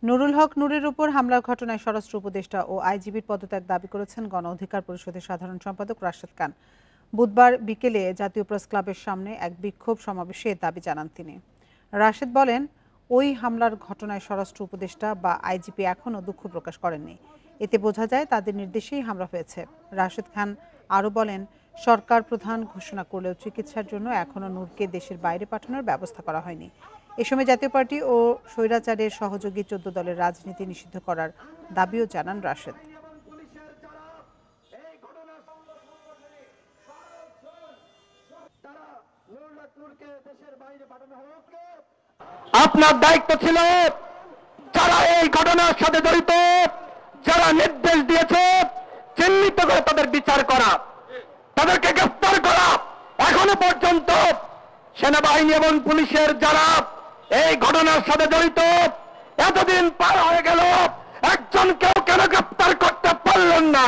নুরুল হক নূরের উপর হামলার ঘটনায় স্বরাষ্ট্র উপদেষ্টা ও আইজিবির পদত্যাগ দাবি করেছেন গণ অধিকার পরিষদের সাধারণ সম্পাদক রাশেদ খান। বুধবার বিকেলে জাতীয় প্রেস ক্লাবের সামনে এক বিক্ষোভ সমাবেশে দাবি জানান তিনি। রাশেদ বলেন, ওই হামলার ঘটনায় স্বরাষ্ট্র উপদেষ্টা বা আইজিপি এখনও দুঃখ প্রকাশ করেননি। এতে বোঝা যায় তাদের নির্দেশেই হামলা হয়েছে। রাশেদ খান আরও বলেন, সরকার প্রধান ঘোষণা করলেও চিকিৎসার জন্য এখনও নূরকে দেশের বাইরে পাঠানোর ব্যবস্থা করা হয়নি। এ সময় জাতীয় পার্টি ও স্বৈরাচারের সহযোগী 14 দলের রাজনীতি নিষিদ্ধ করার দাবিও জানান রাশেদ। আপনার দায়িত্ব ছিল যারা এই ঘটনার সাথে জড়িত, যারা নির্দেশ দিয়েছে চিহ্নিত করে তাদের বিচার করা, তাদেরকে গ্রেফতার করা। এখনো পর্যন্ত সেনাবাহিনী এবং পুলিশের যারা এই ঘটনার সাথে জড়িত, এতদিন পার হয়ে গেল, একজনকেও কেন গ্রেফতার করতে পারলেন না?